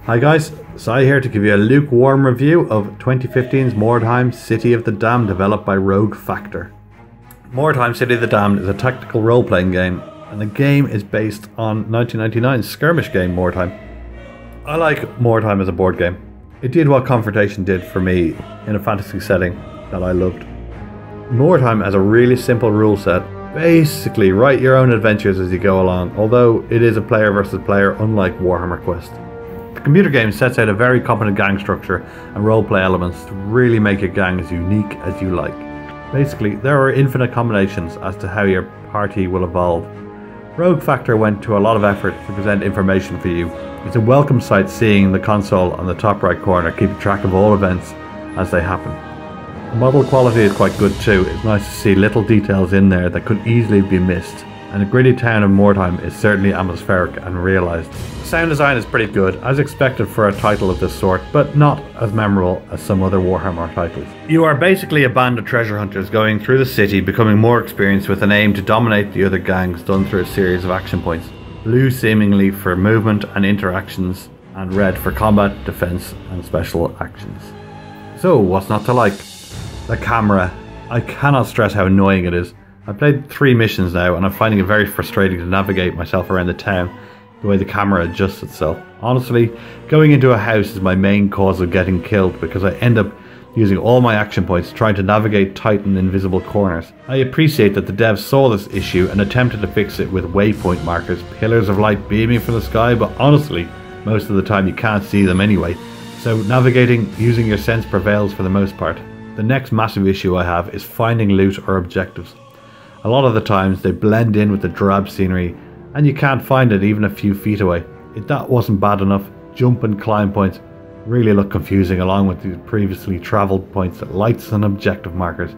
Hi guys, Sai here to give you a lukewarm review of 2015's Mordheim City of the Damned, developed by Rogue Factor. Mordheim City of the Damned is a tactical role-playing game, and the game is based on 1999's skirmish game Mordheim. I like Mordheim as a board game. It did what Confrontation did for me in a fantasy setting that I loved. Mordheim has a really simple rule set. Basically, write your own adventures as you go along, although it is a player versus player unlike Warhammer Quest. The computer game sets out a very competent gang structure and roleplay elements to really make your gang as unique as you like. Basically, there are infinite combinations as to how your party will evolve. Rogue Factor went to a lot of effort to present information for you. It's a welcome sight seeing the console on the top right corner keeping track of all events as they happen. The model quality is quite good too. It's nice to see little details in there that could easily be missed. And the gritty town of Mordheim is certainly atmospheric and realised. The sound design is pretty good, as expected for a title of this sort, but not as memorable as some other Warhammer titles. You are basically a band of treasure hunters going through the city, becoming more experienced with an aim to dominate the other gangs, done through a series of action points. Blue seemingly for movement and interactions, and red for combat, defense and special actions. So what's not to like? The camera. I cannot stress how annoying it is. I've played 3 missions now and I'm finding it very frustrating to navigate myself around the town, the way the camera adjusts itself. Honestly, going into a house is my main cause of getting killed because I end up using all my action points trying to navigate tight and invisible corners. I appreciate that the devs saw this issue and attempted to fix it with waypoint markers, pillars of light beaming from the sky, but honestly, most of the time you can't see them anyway. So navigating using your sense prevails for the most part. The next massive issue I have is finding loot or objectives. A lot of the times they blend in with the drab scenery and you can't find it even a few feet away. If that wasn't bad enough, jump and climb points really look confusing along with the previously travelled points, lights and objective markers.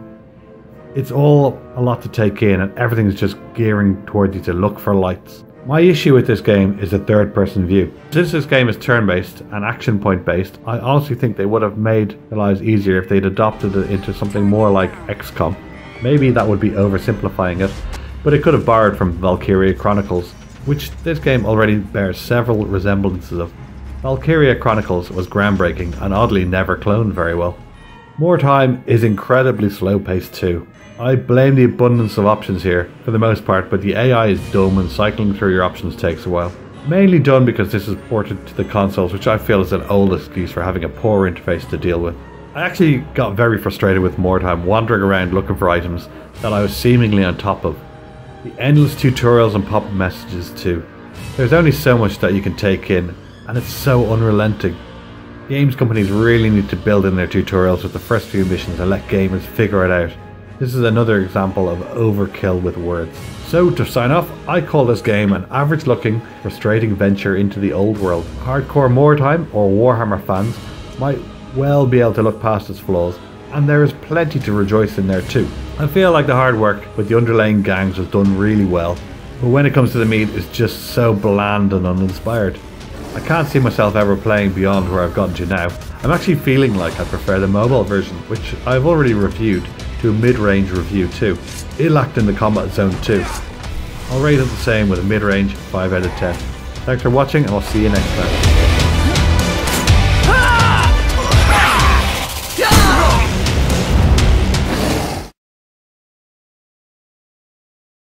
It's all a lot to take in and everything's just gearing towards you to look for lights. My issue with this game is the third person view. Since this game is turn based and action point based, I honestly think they would have made their lives easier if they'd adopted it into something more like XCOM. Maybe that would be oversimplifying it, but it could have borrowed from Valkyria Chronicles, which this game already bears several resemblances of. Valkyria Chronicles was groundbreaking and oddly never cloned very well. Mordheim is incredibly slow paced too. I blame the abundance of options here for the most part, but the AI is dumb and cycling through your options takes a while. Mainly done because this is ported to the consoles, which I feel is an old excuse for having a poor interface to deal with. I actually got very frustrated with Mordheim, wandering around looking for items that I was seemingly on top of. The endless tutorials and pop-up messages too. There's only so much that you can take in, and it's so unrelenting. Games companies really need to build in their tutorials with the first few missions and let gamers figure it out. This is another example of overkill with words. So to sign off, I call this game an average looking, frustrating venture into the old world. Hardcore Mordheim or Warhammer fans might well be able to look past its flaws, and there is plenty to rejoice in there too. I feel like the hard work with the underlying gangs was done really well, but when it comes to the meat, it's just so bland and uninspired. I can't see myself ever playing beyond where I've gotten to now. I'm actually feeling like I prefer the mobile version, which I've already reviewed, to a mid-range review too. It lacked in the combat zone too. I'll rate it the same with a mid-range 5 out of 10. Thanks for watching and I'll see you next time.